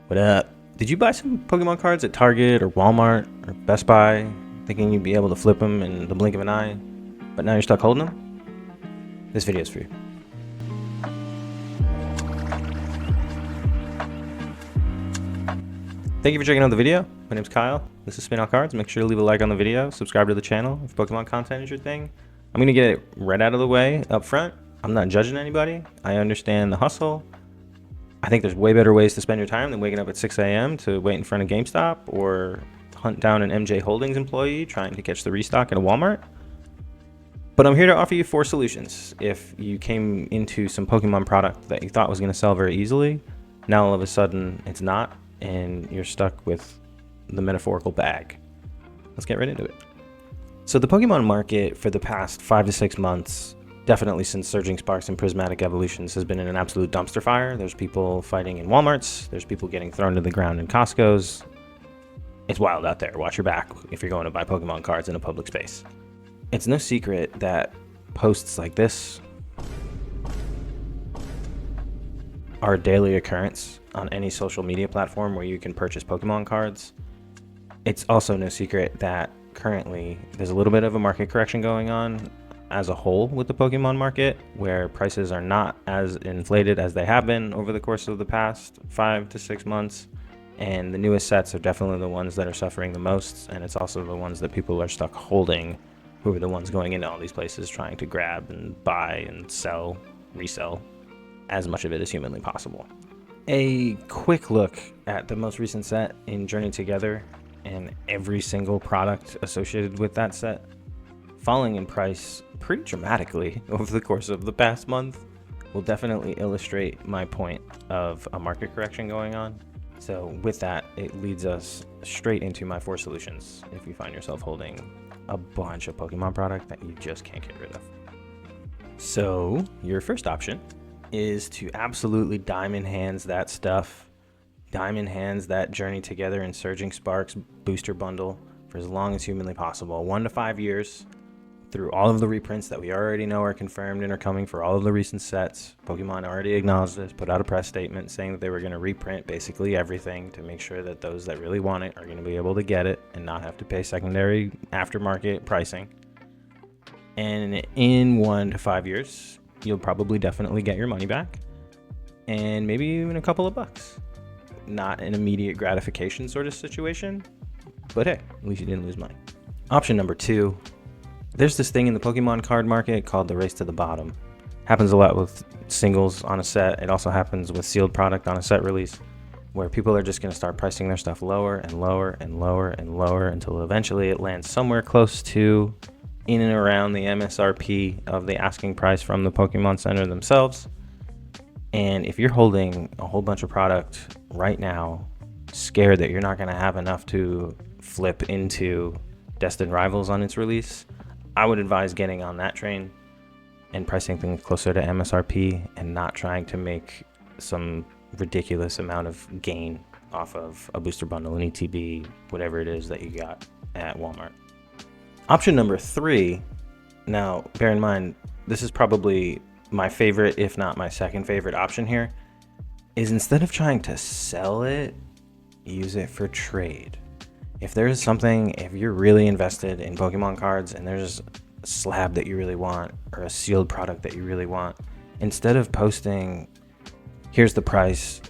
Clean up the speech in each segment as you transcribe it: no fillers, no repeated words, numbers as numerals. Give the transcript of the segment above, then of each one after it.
What up? Did you buy some Pokemon cards at Target or Walmart or Best Buy, thinking you'd be able to flip them in the blink of an eye, but now you're stuck holding them? This video is for you. Thank you for checking out the video. My name's Kyle. This is Spin Out Cards. Make sure to leave a like on the video, subscribe to the channel if Pokemon content is your thing. I'm gonna get it right out of the way up front. I'm not judging anybody. I understand the hustle. I think there's way better ways to spend your time than waking up at 6 a.m. to wait in front of GameStop or hunt down an MJ Holdings employee trying to catch the restock at a Walmart. But I'm here to offer you 4 solutions. If you came into some Pokemon product that you thought was going to sell very easily, now all of a sudden it's not, and you're stuck with the metaphorical bag. Let's get right into it. So the Pokemon market for the past 5 to 6 months, definitely since Surging Sparks and Prismatic Evolutions, has been in an absolute dumpster fire. There's people fighting in Walmarts. There's people getting thrown to the ground in Costco's. It's wild out there. Watch your back if you're going to buy Pokemon cards in a public space. It's no secret that posts like this are a daily occurrence on any social media platform where you can purchase Pokemon cards. It's also no secret that currently there's a little bit of a market correction going on as a whole with the Pokemon market, where prices are not as inflated as they have been over the course of the past 5 to 6 months. And the newest sets are definitely the ones that are suffering the most, and it's also the ones that people are stuck holding, who are the ones going into all these places trying to grab and buy and sell, resell as much of it as humanly possible. A quick look at the most recent set in Journey Together and every single product associated with that set falling in price pretty dramatically over the course of the past month will definitely illustrate my point of a market correction going on. So with that, it leads us straight into my 4 solutions if you find yourself holding a bunch of Pokemon product that you just can't get rid of. So your first option is to absolutely diamond hands that stuff. Diamond hands that Journey Together and Surging Sparks booster bundle for as long as humanly possible. 1 to 5 years. Through all of the reprints that we already know are confirmed and are coming for all of the recent sets. Pokemon already acknowledged this, put out a press statement saying that they were going to reprint basically everything to make sure that those that really want it are going to be able to get it and not have to pay secondary aftermarket pricing. And in 1 to 5 years, you'll probably definitely get your money back, and maybe even a couple of bucks. Not an immediate gratification sort of situation, but hey, at least you didn't lose money. Option number 2. There's this thing in the Pokemon card market called the race to the bottom. Happens a lot with singles on a set. It also happens with sealed product on a set release, where people are just going to start pricing their stuff lower and lower and lower and lower until eventually it lands somewhere close to in and around the MSRP of the asking price from the Pokemon Center themselves. And if you're holding a whole bunch of product right now, scared that you're not going to have enough to flip into Destined Rivals on its release, I would advise getting on that train and pricing things closer to MSRP and not trying to make some ridiculous amount of gain off of a booster bundle, an ETB, whatever it is that you got at Walmart. Option number 3, now bear in mind, this is probably my favorite, if not my second favorite option here, is instead of trying to sell it, use it for trade. If there's something, if you're really invested in Pokemon cards and there's a slab that you really want or a sealed product that you really want, instead of posting, here's the price,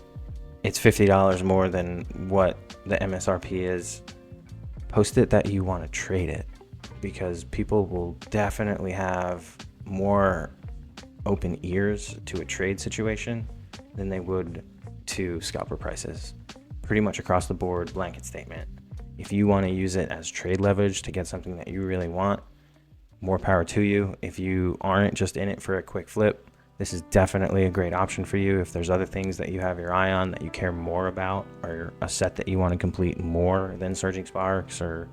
it's $50 more than what the MSRP is, post it that you want to trade it, because people will definitely have more open ears to a trade situation than they would to scalper prices. Pretty much across the board, blanket statement. If you want to use it as trade leverage to get something that you really want, more power to you. If you aren't just in it for a quick flip, this is definitely a great option for you. If there's other things that you have your eye on that you care more about, or a set that you want to complete more than Surging Sparks or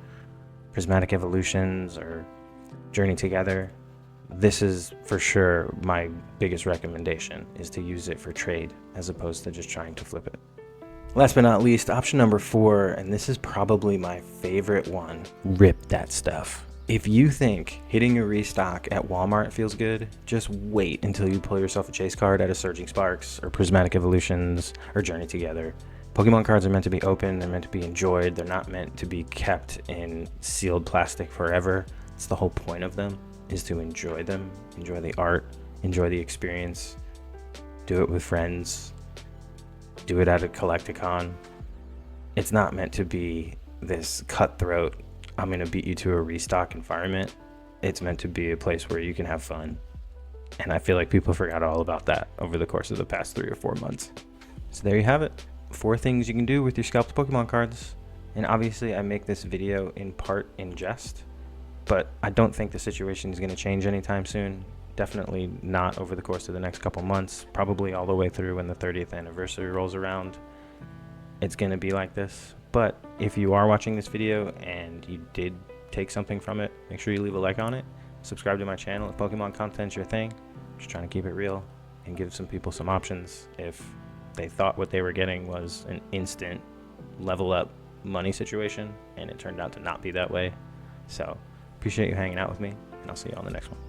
Prismatic Evolutions or Journey Together, this is for sure my biggest recommendation, is to use it for trade as opposed to just trying to flip it. Last but not least, option number 4, and this is probably my favorite one, rip that stuff. If you think hitting a restock at Walmart feels good, just wait until you pull yourself a chase card at a Surging Sparks or Prismatic Evolutions or Journey Together. Pokemon cards are meant to be open, they're meant to be enjoyed, they're not meant to be kept in sealed plastic forever. It's the whole point of them, is to enjoy them, enjoy the art, enjoy the experience, do it with friends, do it at a collecticon. It's not meant to be this cutthroat, I'm gonna beat you to a restock environment. It's meant to be a place where you can have fun. And I feel like people forgot all about that over the course of the past 3 or 4 months. So there you have it. 4 things you can do with your scalped Pokemon cards. And obviously I make this video in part in jest, but I don't think the situation is going to change anytime soon. Definitely not over the course of the next couple months, probably all the way through when the 30th anniversary rolls around. It's going to be like this. But if you are watching this video and you did take something from it, make sure you leave a like on it. Subscribe to my channel if Pokemon content's your thing. Just trying to keep it real and give some people some options if they thought what they were getting was an instant level up money situation and it turned out to not be that way. So appreciate you hanging out with me, and I'll see you on the next one.